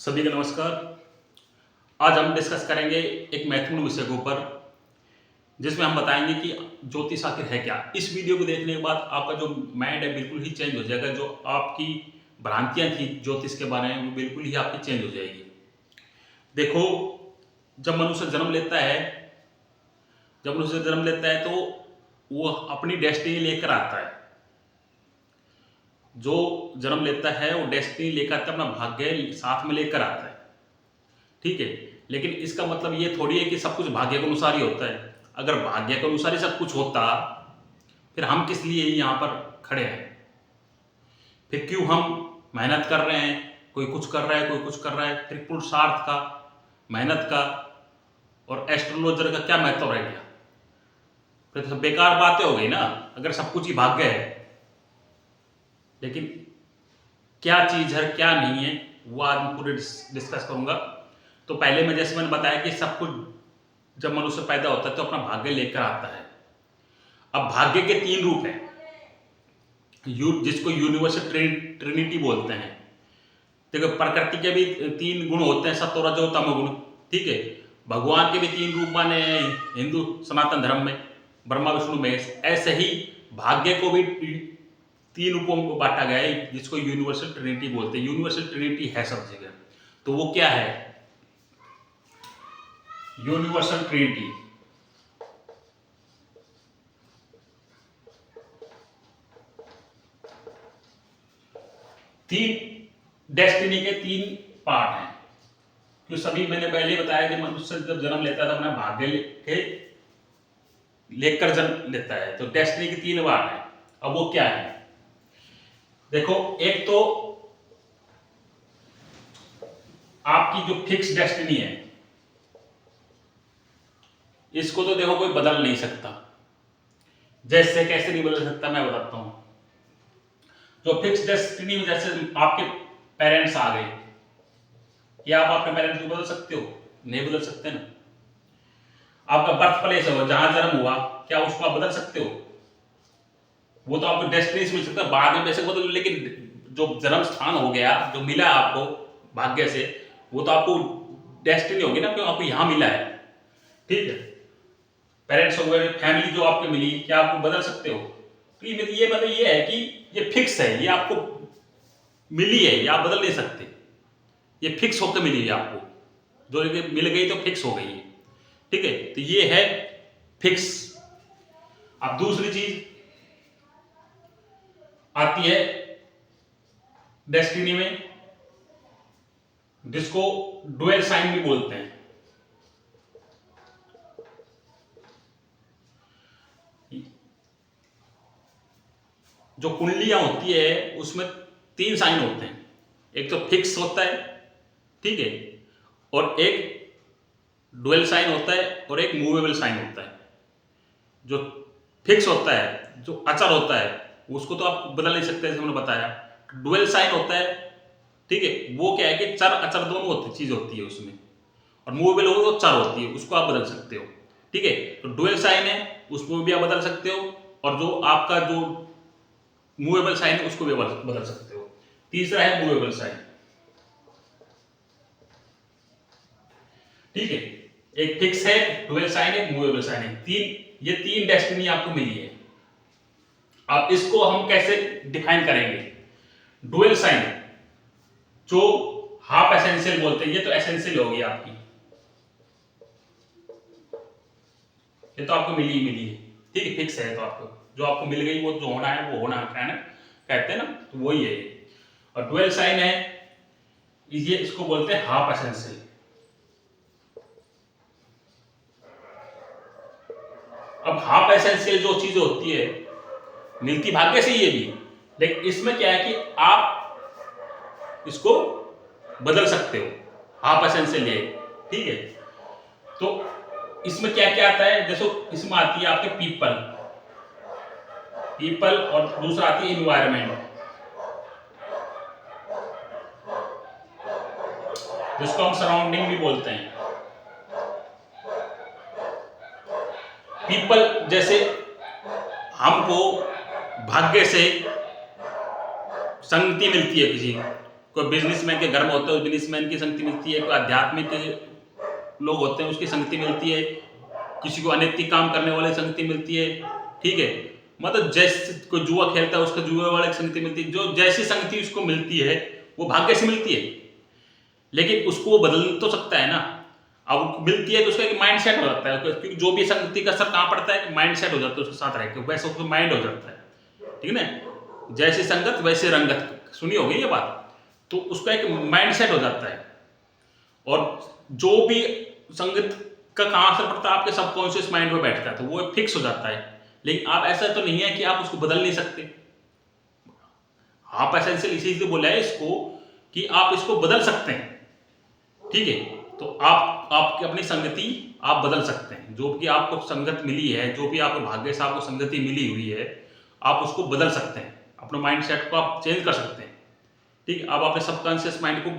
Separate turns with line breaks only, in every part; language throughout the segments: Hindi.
सभी को नमस्कार। आज हम डिस्कस करेंगे एक महत्वपूर्ण विषय के ऊपर, जिसमें हम बताएंगे कि ज्योतिष आखिर है क्या। इस वीडियो को देखने के बाद आपका जो माइंड है बिल्कुल ही चेंज हो जाएगा। जो आपकी भ्रांतियां थी ज्योतिष के बारे में वो बिल्कुल ही आपकी चेंज हो जाएगी। देखो, जब मनुष्य जन्म लेता है तो वो अपनी डेस्टिनी लेकर आता है। जो जन्म लेता है वो डेस्टिनी लेकर आता है, अपना भाग्य साथ में लेकर आता है। ठीक है, लेकिन इसका मतलब ये थोड़ी है कि सब कुछ भाग्य के अनुसार ही होता है। अगर भाग्य के अनुसार ही सब कुछ होता फिर हम किस लिए यहाँ पर खड़े हैं? फिर क्यों हम मेहनत कर रहे हैं? कोई कुछ कर रहा है, कोई कुछ कर रहा है, फिर पुरुषार्थ का, मेहनत का और एस्ट्रोलॉजर का क्या महत्व रह गया? फिर तो बेकार बातें हो गई ना, अगर सब कुछ ही भाग्य है। लेकिन क्या चीज है क्या नहीं है वो आज मैं पूरे डिस्कस करूंगा। तो पहले में जैसे मैंने बताया कि सब कुछ जब मनुष्य पैदा होता है तो अपना भाग्य लेकर आता है। अब भाग्य के 3 रूप हैं, जिसको यूनिवर्सल ट्रिनिटी बोलते हैं। देखो, प्रकृति के भी 3 गुण होते हैं, सत्व रजो तमो गुण। ठीक है, भगवान के भी 3 रूप माने हिंदू सनातन धर्म में, ब्रह्मा विष्णु महेश। ऐसे ही भाग्य को भी 3 रूपों में बांटा गया है, जिसको यूनिवर्सल ट्रिनिटी बोलते हैं। यूनिवर्सल ट्रिनिटी है सब जगह, तो वो क्या है? यूनिवर्सल ट्रिनिटी डेस्टिनी के 3 पार्ट हैं। जो सभी मैंने पहले बताया कि मनुष्य जब जन्म लेता है तो अपना भाग्य लेकर जन्म लेता है। तो डेस्टिनी के 3 पार्ट हैं। अब वो क्या है? देखो, एक तो आपकी जो फिक्स डेस्टिनी है, इसको तो देखो कोई बदल नहीं सकता। जैसे कैसे नहीं बदल सकता मैं बताता हूं। जो फिक्स डेस्टिनी में जैसे आपके पेरेंट्स आ गए, क्या आप अपने पेरेंट्स को बदल सकते हो? नहीं बदल सकते ना। आपका बर्थ प्लेस है, जहां जन्म हुआ, क्या उसको आप बदल सकते हो? वो तो आपको डेस्टिनी से मिल सकता है, बाद में वैसे बदल, लेकिन जो जन्म स्थान हो गया, जो मिला आपको भाग्य से, वो तो आपको डेस्टिनी होगी ना, क्यों आपको यहां मिला है। ठीक है, पेरेंट्स हो गए, फैमिली जो आपको मिली, क्या आपको बदल सकते हो? तो ये मतलब ये है कि ये फिक्स है, ये आपको मिली है, ये आप बदल नहीं सकते। ये फिक्स होकर मिली है आपको, जो मिल गई तो फिक्स हो गई है। ठीक है, तो ये है फिक्स। अब दूसरी चीज आती है डेस्टिनी में, जिसको डुअल साइन भी बोलते हैं। जो कुंडलियां होती है उसमें 3 साइन होते हैं। एक तो फिक्स होता है, ठीक है, और एक डुअल साइन होता है, और एक मूवेबल साइन होता है। जो फिक्स होता है, जो अचर होता है, उसको तो आप बदल नहीं सकते, जैसे हमने बताया। डुअल साइन होता है, ठीक है, वो क्या है कि चर अचर दोनों चीज होती है उसमें। और मूवेबल हो तो चर होती है, उसको आप बदल सकते हो। ठीक है, तो डुअल साइन है, उसको भी आप बदल सकते हो, और जो आपका जो मूवेबल साइन है उसको भी बदल सकते हो। तीसरा है मूवेबल साइन। ठीक है, एक फिक्स है, डुअल साइन है, मूवेबल साइन है। ये 3 डेस्टिनी आपको मिली है। अब इसको हम कैसे डिफाइन करेंगे? डुअल साइन, जो हाफ एसेंशियल बोलते हैं, ये तो एसेंशियल होगी आपकी, ये तो आपको मिली है। ठीक है, फिक्स है, तो आपको जो आपको मिल गई वो जो होना है वो होना है, कहते हैं ना, तो वही है। और डुअल साइन है, ये इसको बोलते हैं हाफ एसेंशियल। अब हाफ एसेंशियल जो चीज होती है, मिलती भाग्य से ये भी, लेकिन इसमें क्या है कि आप इसको बदल सकते हो। हाफ एसेंशियल है, ठीक है। तो इसमें क्या क्या आता है? जैसे इसमें आती है आपके पीपल, और दूसरा आती है इन्वायरमेंट, जिसको हम सराउंडिंग भी बोलते हैं। पीपल, जैसे हमको भाग्य से संगति मिलती है किसी, कोई बिजनेसमैन के घर में होता है, उस बिजनेसमैन की संगति मिलती है, कोई आध्यात्मिक लोग होते हैं उसकी संगति मिलती है, किसी को अनैतिक काम करने वाले संगति मिलती है, ठीक है। मतलब जैसे कोई जुआ खेलता है उसको जुए वाले की संगति मिलती है, जो जैसी संगति उसको मिलती है वो भाग्य से मिलती है, लेकिन उसको वो बदल तो सकता है ना। अब मिलती है तो उसका एक माइंड सेट हो जाता है, क्योंकि जो भी संगति का असर कहाँ पड़ता है, माइंड सेट हो जाता है उसके साथ रह के, वैसे उसका माइंड हो जाता है, ठीक है ना। जैसी संगत वैसे रंगत, सुनी होगी ये बात। तो उसका एक माइंड सेट हो जाता है, और जो भी संगत का कहाँ असर पड़ता है, आपके सबकॉन्शियस माइंड में बैठता है, तो वो फिक्स हो जाता है। लेकिन आप ऐसा तो नहीं है कि आप उसको बदल नहीं सकते। आप ऐसा इसीलिए बोला है इसको कि आप इसको बदल सकते हैं, ठीक है। तो आपकी अपनी संगति आप बदल सकते हैं, जो भी आपको संगत मिली है, जो भी आपको भाग्य से आपको संगति मिली हुई है, आप उसको बदल सकते हैं, अपने माइंड सेट को आप चेंज कर सकते हैं, ठीक है। आप अपने सबकॉन्शियस माइंड को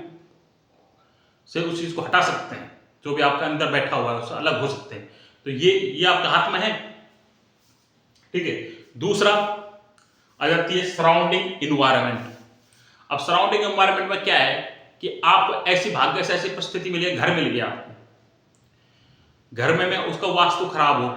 से उस चीज को हटा सकते हैं, जो भी आपके अंदर बैठा हुआ है उससे अलग हो सकते हैं। तो ये आपके हाथ में है, ठीक है। दूसरा आ जाती है सराउंडिंग इन्वायरमेंट। अब सराउंडिंग इन्वायरमेंट में क्या है कि आपको ऐसी भाग्य से ऐसी परिस्थिति मिली है, घर मिल गया आपको, घर में उसका वास्तु खराब हो,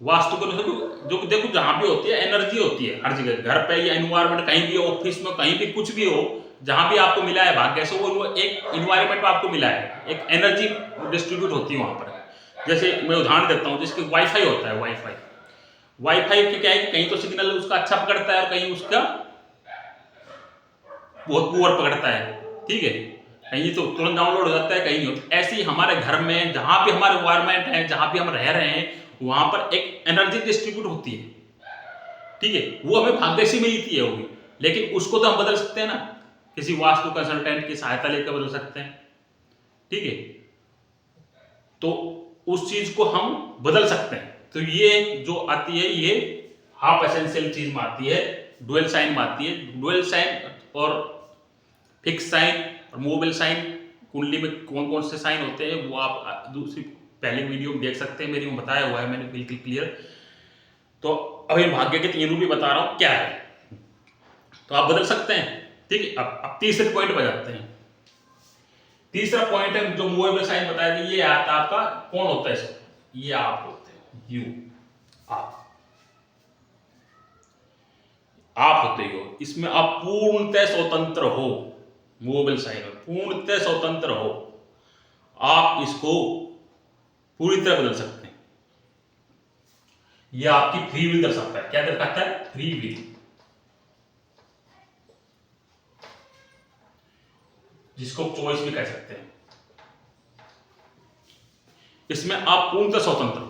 वास्तु को जो देखो जहां भी होती है एनर्जी होती है हर जगह, घर पे या एनवायरमेंट कहीं भी, ऑफिस में कहीं भी, कुछ भी हो, जहां भी आपको मिला है भाग्य से, वो एक इन्वायरमेंट में आपको मिला है, एक एनर्जी डिस्ट्रीब्यूट होती है वहां पर। जैसे मैं उदाहरण देता हूं, जिसके वाईफाई होता है, वाईफाई की क्या है कि कहीं तो सिग्नल उसका अच्छा पकड़ता है और कहीं उसका बहुत पुअर पकड़ता है, ठीक है। कहीं तो तुरंत डाउनलोड हो जाता है, कहीं नहीं होता। ऐसे ही हमारे घर में जहां भी हमारे एनवायरमेंट है, जहां भी हम रह रहे हैं, वहां पर एक एनर्जी डिस्ट्रीब्यूट होती है, ठीक है। वो हमें भाग्य से मिलती है होगी, लेकिन उसको तो हम बदल सकते हैं ना, किसी वास्तु कंसल्टेंट की सहायता लेकर बदल सकते हैं, ठीक है। तो उस चीज को हम बदल सकते हैं। तो ये जो आती है, ये हाफ एसेंशियल चीज में आती है, डुअल साइन में आती है। डुअल साइन और फिक्स साइन और मूवेबल साइन, कुंडली में कौन कौन से साइन होते हैं वो आप दूसरी पहले वीडियो में देख सकते हैं, मेरी में बताया हुआ है मैंने बिल्कुल क्लियर। तो अभी भाग्य के 3 रूप भी बता रहा हूं क्या है, तो आप बदल सकते हैं, ठीक है। अब तीसरे पॉइंट पर जाते हैं। तीसरा पॉइंट है जो मूवेबल साइन बताया कि ये आता आपका कौन होता है, ये आप होते हैं, यू, आप होते हो, इसमें आप पूर्णतः स्वतंत्र हो। मूवेबल साइन में पूर्णतः स्वतंत्र हो, आप इसको पूरी तरह बदल सकते हैं। यह आपकी फ्री विल दर्शाता है। क्या दर्शाता है? फ्री विल, जिसको चॉइस भी कह सकते हैं। इसमें आप पूर्णतः स्वतंत्र हो।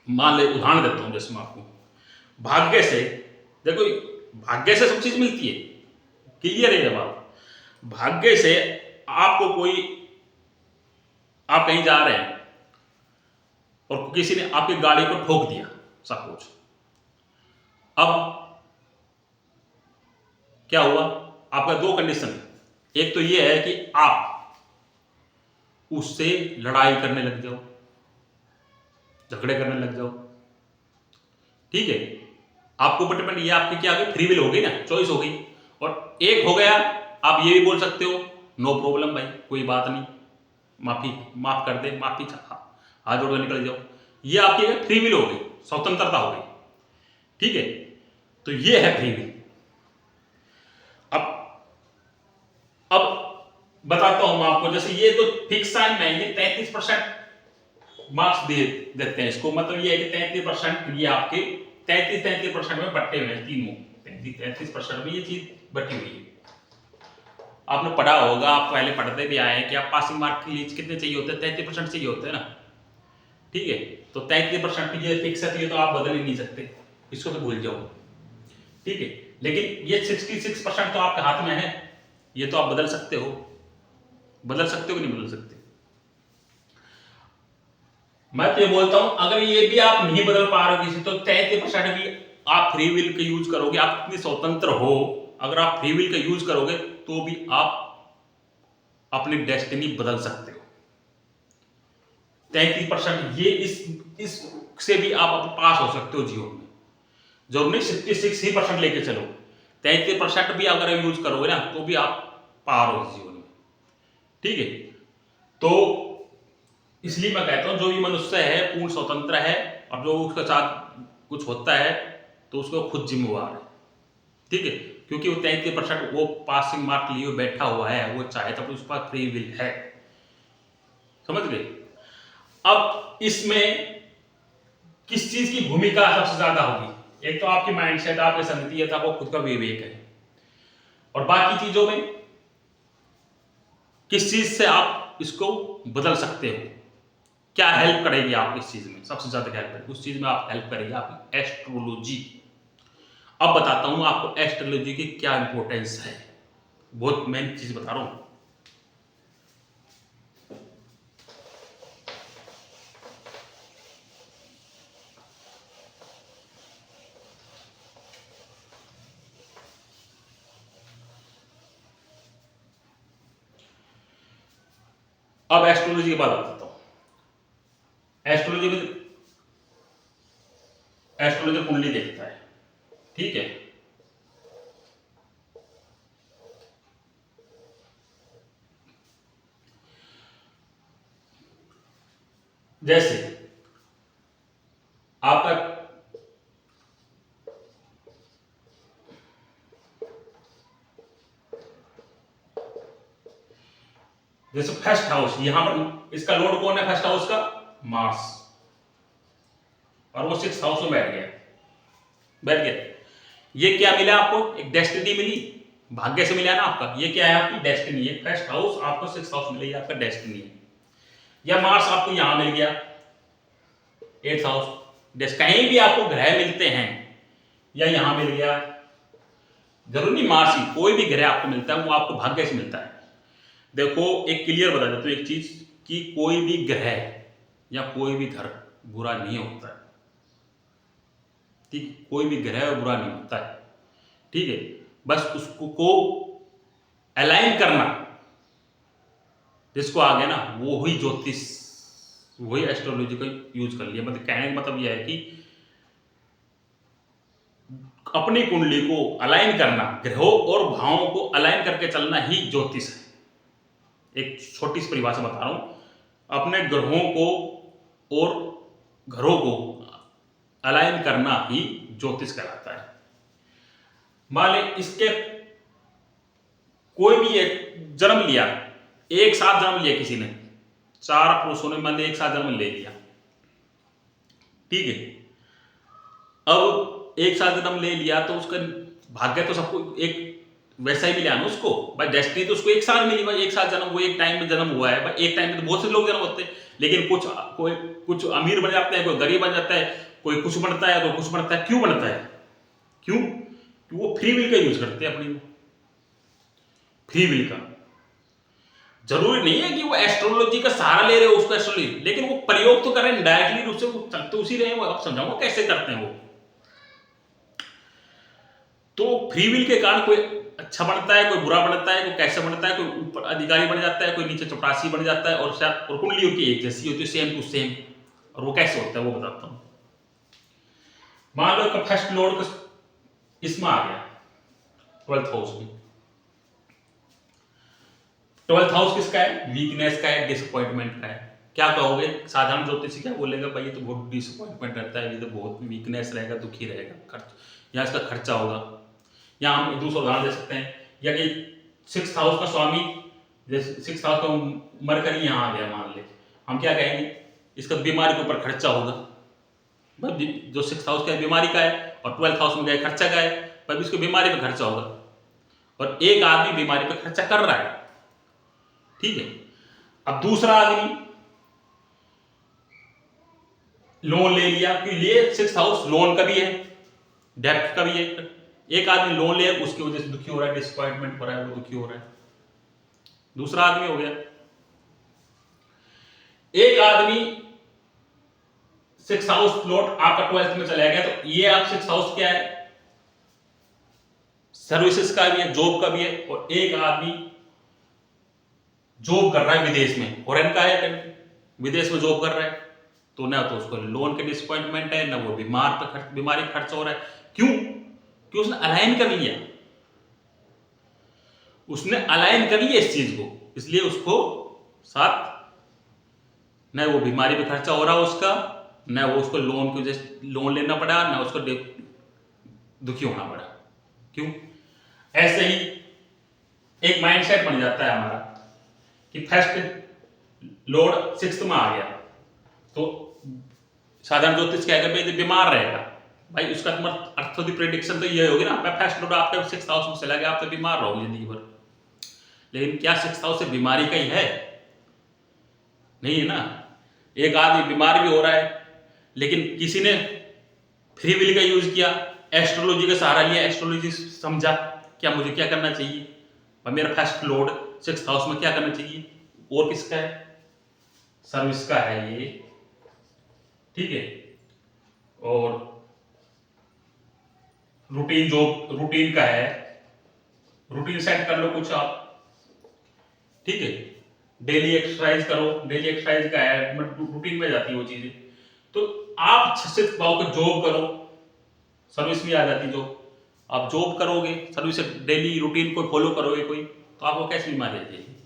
मान ले उदाहरण देता हूं, जैसे मैं आपको भाग्य से, देखो भाग्य से सब चीज मिलती है, क्लियर है जब आप भाग्य से आपको कोई, आप कहीं जा रहे हैं और किसी ने आपकी गाड़ी को ठोक दिया सपोज, अब क्या हुआ, आपका 2 कंडीशन है। एक तो यह है कि आप उससे लड़ाई करने लग जाओ, झगड़े करने लग जाओ, ठीक है। आपको ऊपर डिपेंड, ये आपकी क्या होगी, फ्री विल हो गई ना, चॉइस हो गई। और एक हो गया, आप ये भी बोल सकते हो नो प्रॉब्लम भाई, कोई बात नहीं, माफ कर दे, माफी हाथ जोड़ कर निकल जाओ। ये आपकी फ्री विल हो गई, स्वतंत्रता हो गई, ठीक है। तो ये है फ्री विल। अब बताता हूं मैं आपको, जैसे ये तो फिक्स साइन में ये 33% मार्क्स देते हैं इसको, मतलब ये है कि 33% ये आपके 33% में बटे हुए हैं, तीनों 33% में ये चीज बटी हुई है। आपने पढ़ा होगा, आप पहले पढ़ते भी आए हैं कि आप पासिंग मार्क के लिए कितने चाहिए होते हैं, 33% चाहिए होते हैं ना, ठीक है। तो 33% ये फिक्स है, तो आप बदल ही नहीं सकते, इसको तो भूल जाओ, ठीक है। लेकिन ये 66% तो आपके हाथ में है, ये तो आप बदल सकते हो कि नहीं बदल सकते। मैं तो ये बोलता हूं, अगर ये भी आप नहीं बदल पा रहे किसी, तो 33% भी आप फ्री विल का यूज करोगे, आप इतने स्वतंत्र हो, अगर आप फ्री विल का यूज करोगे तो भी आप अपनी डेस्टिनी बदल सकते हो। 33% ये इससे भी आप पास हो सकते हो जीवन में, जरूर नहीं 66% लेके चलो, 33% भी अगर यूज करोगे ना तो भी आप पार हो जीवन में। ठीक है, तो इसलिए मैं कहता हूं जो भी मनुष्य है पूर्ण स्वतंत्र है, और जो उसके साथ कुछ होता है तो उसको खुद जिम्मेवार है। ठीक है, क्योंकि वो 33% वो पासिंग मार्क लिए बैठा हुआ है, वो चाहे तो उसके पास फ्री विल है। समझ गए? अब इसमें किस चीज की भूमिका सबसे ज्यादा होगी? एक तो आपकी माइंडसेट, आपकी संगति, आपको खुद का विवेक है, और बाकी चीजों में किस चीज से आप इसको बदल सकते हो, क्या हेल्प करेगी आप इस चीज में? सबसे ज्यादा हेल्प करेगी उस चीज में, आप हेल्प करेगी आपकी एस्ट्रोलॉजी। अब बताता हूं आपको एस्ट्रोलॉजी की क्या इंपॉर्टेंस है, बहुत मेन चीज बता रहा हूं। अब एस्ट्रोलॉजी की बात बताता हूं। एस्ट्रोलॉजी में एस्ट्रोलॉजर कुंडली देखता है, ठीक है? जैसे आपका जैसे फर्स्ट हाउस, यहां पर इसका लॉर्ड कौन है फर्स्ट हाउस का? मार्स, और वो 6th हाउस में बैठ गया। ये क्या मिला आपको? एक डेस्टिनी मिली, भाग्य से मिला ना आपका। ये क्या है? आपकी डेस्टिनी है। फर्स्ट हाउस आपको 6th हाउस मिलेगी, आपका डेस्टिनी है। या मार्स आपको यहां मिल गया 8th हाउस। कहीं भी आपको ग्रह मिलते हैं या यहां मिल गया, जरूरी नहीं मार्स ही, कोई भी ग्रह आपको मिलता है वो आपको भाग्य से मिलता है। देखो एक क्लियर बता देता हूं एक चीज, कि कोई भी ग्रह या कोई भी घर बुरा नहीं होता है। ठीक, कोई भी ग्रह बुरा नहीं होता है। ठीक है, बस उसको को अलाइन करना जिसको आ गया ना, वो ही ज्योतिष, वही एस्ट्रोलॉजी का यूज कर लिया। मतलब कहने का मतलब यह है कि अपनी कुंडली को अलाइन करना, ग्रहों और भावों को अलाइन करके चलना ही ज्योतिष है। एक छोटी सी परिभाषा बता रहा हूं, अपने ग्रहों को और घरों को अलाइन करना ही ज्योतिष कहलाता है। मान ले इसके कोई भी एक जन्म लिया, एक साथ जन्म लिया किसी ने, 4 पुरुषों ने मान लिया एक साथ जन्म ले लिया, ठीक है? अब एक साथ जन्म ले लिया तो उसका भाग्य तो सबको एक वैसा ही मिला ना उसको, भाई डेस्टिनी तो उसको एक साथ मिली, भाई एक साथ जन्म, वो एक टाइम में जन्म हुआ है। भाई एक टाइम में तो बहुत से लोग जन्म होते हैं, लेकिन कुछ अमीर बन जाते हैं, कोई गरीब बन जाता है, कोई कुछ बनता है, कोई कुछ बनता है। क्यों बनता है? क्यों? कि वो फ्री विल का यूज करते हैं अपनी, फ्री विल का। जरूरी नहीं है कि वो एस्ट्रोलॉजी का सहारा ले रहे हो उसका एस्ट्रोलॉजी, लेकिन वो प्रयोग तो कर रहे हैं डायरेक्टली रूप से, वो चलते उसी रहे हैं। वो अब समझाऊंगा कैसे करते हैं वो। तो फ्री विल के कारण कोई अच्छा बनता है, कोई बुरा बनता है, कोई कैसे बनता है, कोई ऊपर अधिकारी बन जाता है, कोई नीचे चपरासी बन जाता है, और शायद और कुंडली उनकी एक जैसी होती है, सेम टू सेम। और वो कैसे होता है वो बताता हूं। मान लो कि फर्स्ट लॉर्ड इसमें आ गया 12th हाउस में। 12th हाउस किसका है? वीकनेस का है, डिसअपॉइंटमेंट का है। क्या कहोगे? साधारण ज्योतिषी क्या बोलेगा? भाई ये तो बहुत डिसअपॉइंटमेंट रहता है, ये तो बहुत वीकनेस रहेगा, दुखी रहेगा, खर्च यहाँ इसका खर्चा होगा। या हम दूसरा उदाहरण दे सकते हैं, या कि 6th हाउस का स्वामी, जैसे 6th हाउस का मरकरी यहाँ आ गया मान ले, हम क्या कहेंगे? इसका बीमारी के ऊपर खर्चा होगा। भाई जो 6th हाउस का बीमारी का है और 12th हाउस में गए खर्चा का है, भाई इसको बीमारी पे खर्चा होगा। और एक आदमी बीमारी पे खर्चा कर रहा है, ठीक है? अब दूसरा आदमी लोन ले लिया, क्योंकि लिए 6th हाउस लोन का भी है, डेब्ट का भी है। एक आदमी लोन ले, उसकी वजह से दुखी हो रहा है, डिसअपॉइंटमेंट हो रहा है, वो दुखी हो रहा है। दूसरा आदमी हो गया। एक आदमी 6th हाउस प्लॉट आपका 12th में चला गया, तो ये आप 6th हाउस क्या है? सर्विसेज का भी है, जॉब का भी है। और एक आदमी जॉब कर रहा है विदेश में, फॉरेन का है, विदेश में जॉब कर रहा है, तो ना तो उसको लोन के डिसअपॉइंटमेंट है, ना वो बीमारी खर्च हो रहा है। क्यों? कि उसने अलाइन कर लिया। उसने अलाइन कर लिया इस चीज को, इसलिए उसको साथ न वो बीमारी पे खर्चा हो रहा उसका, न वो उसको लोन की वजह से लोन लेना पड़ा, न उसको दुखी होना पड़ा। क्यों? ऐसे ही एक माइंडसेट बन जाता है हमारा कि फर्स्ट लॉर्ड सिक्स्थ में आ गया तो साधारण ज्योतिष क्या है, बीमार रहेगा भाई, उसका अर्थ ऑफ द प्रेडिक्शन तो ये होगी ना, फर्स्ट लॉर्ड आपका सिक्स्थ हाउस में चला गया, आप तो बीमार रहोगे जिंदगी भर। लेकिन क्या सिक्स्थ हाउस से बीमारी का ही है? नहीं है ना। एक आदमी बीमार भी हो रहा है, लेकिन किसी ने फ्री विल का यूज किया, एस्ट्रोलॉजी का सहारा लिया, एस्ट्रोलॉजी समझा क्या मुझे क्या करना चाहिए, और मेरा फर्स्ट लॉर्ड सिक्स्थ हाउस में क्या करना चाहिए, और किसका है? सर्विस का है ये, ठीक है। और रूटीन जॉब रूटीन का है, रूटीन सेट कर लो कुछ आप, ठीक है। डेली एक्सरसाइज करो, डेली एक्सरसाइज का है, रूटीन में जाती है वो चीजें। तो आप 6 से भाव को जॉब करो, सर्विस में आ जाती जो, आप जॉब करोगे, सर्विस डेली रूटीन को फॉलो करोगे कोई, तो आपको कैसी बीमारी आ जाएगी?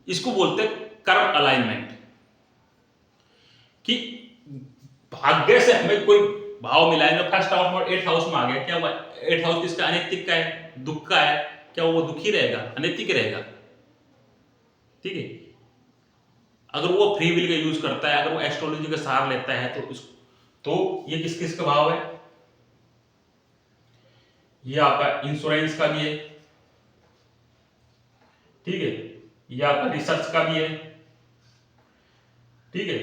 इसको बोलते हैं कर्म अलाइनमेंट, कि भाग्य से हमें कोई भाव मिला है, फर्स्ट हाउस और 8th हाउस में आ गया, क्या हुआ? 8th हाउस किसका? अनैतिक का है, दुख का है, क्या वो दुखी रहेगा? अनैतिक रहेगा, ठीक है। अगर वो फ्री विल का यूज करता है, अगर वो एस्ट्रोलॉजी का सहारा लेता है, तो ये किस किस का भाव है? ये आपका इंश्योरेंस का भी है, ठीक है, ये आपका रिसर्च का भी है, ठीक है।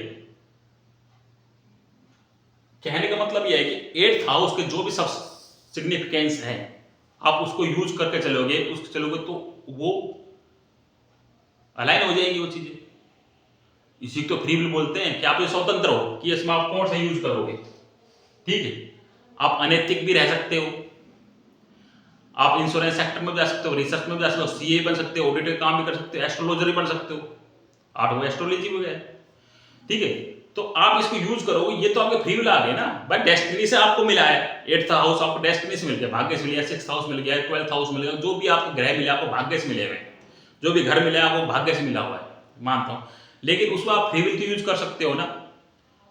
कहने का मतलब यह है कि 8th हाउस के जो भी सब सिग्निफिकेंस है, आप उसको यूज करके चलोगे तो वो अलाइन हो जाएंगी वो चीजें। इसी को फ्री विल बोलते हैं कि आप ये स्वतंत्र हो कि इसमें आप कौन सा यूज करोगे, ठीक है। आप अनैतिक भी रह सकते हो, आप इंश्योरेंस सेक्टर में भी जा सकते हो, रिसर्च में भी जा सकते हो, सीए बन सकते हो, ऑडिटर काम भी कर सकते हो, एस्ट्रोलॉजर भी बन सकते हो, 8 एस्ट्रोलॉजी में गए, ठीक है। तो आप इसको यूज करोगे, ये तो आपके फ्री विल आ गए ना, भाई डेस्टिनी से आपको मिला है, 8th हाउस आपको डेस्टिनी से मिल गया, भाग्य से मिल गया, 6th हाउस मिल गया, 12th हाउस मिल गया, जो भी आपको ग्रह मिले आपको भाग्य से मिले हुए, जो भी घर मिले आपको भाग्य से मिला हुआ है, मानता हूं। लेकिन उसको आप फ्री विल तो यूज कर सकते हो ना,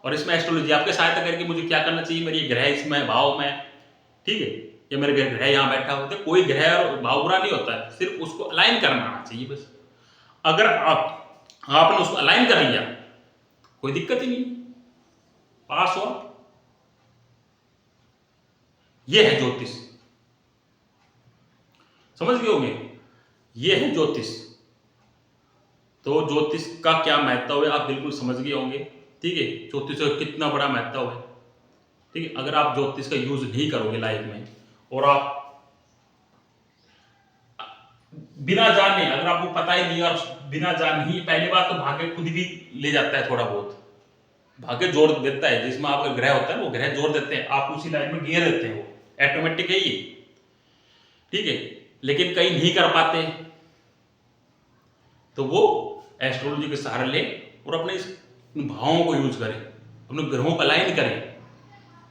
और इसमें एस्ट्रोलॉजी आपके सहायता करके मुझे क्या करना चाहिए, मेरी ग्रह इसमें भाव में, ठीक है, ये मेरे ग्रह यहाँ बैठा होता है, कोई ग्रह और भाव बुरा नहीं होता है, सिर्फ उसको अलाइन करना आना चाहिए बस। अगर आपने उसको अलाइन कर लिया, कोई दिक्कत ही नहीं, पास हुआ। ये है ज्योतिष, समझ गए होंगे, ये है ज्योतिष। तो ज्योतिष का क्या महत्व है आप बिल्कुल समझ गए होंगे, ठीक है। ज्योतिष का कितना बड़ा महत्व है, ठीक है। अगर आप ज्योतिष का यूज नहीं करोगे लाइफ में, और आप बिना जाने, अगर आपको पता ही नहीं और बिना जान ही, पहली बात तो भाग्य खुद भी ले जाता है थोड़ा बहुत, भाग्य जोड़ देता है, जिसमें आपका ग्रह होता है वो ग्रह जोड़ देते हैं, आप उसी लाइन में गिर देते हैं, वो ऑटोमेटिक है ये, ठीक है। लेकिन कहीं नहीं कर पाते, तो वो एस्ट्रोलॉजी के सहारे ले और अपने इस भावों को यूज करें, अपने ग्रहों को अलाइन करें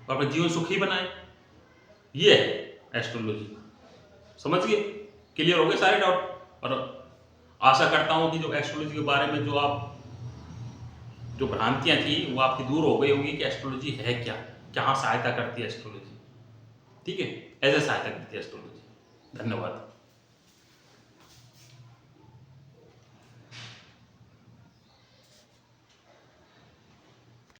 और अपना जीवन सुखी बनाए। ये है एस्ट्रोलॉजी, समझ गए? क्लियर हो गए सारे डाउट? और आशा करता हूं कि जो एस्ट्रोलॉजी के बारे में जो भ्रांतियां थी वो आपकी दूर हो गई होंगी, कि एस्ट्रोलॉजी है क्या, कहाँ सहायता करती है एस्ट्रोलॉजी, ठीक है, ऐसे सहायता करती है एस्ट्रोलॉजी। धन्यवाद।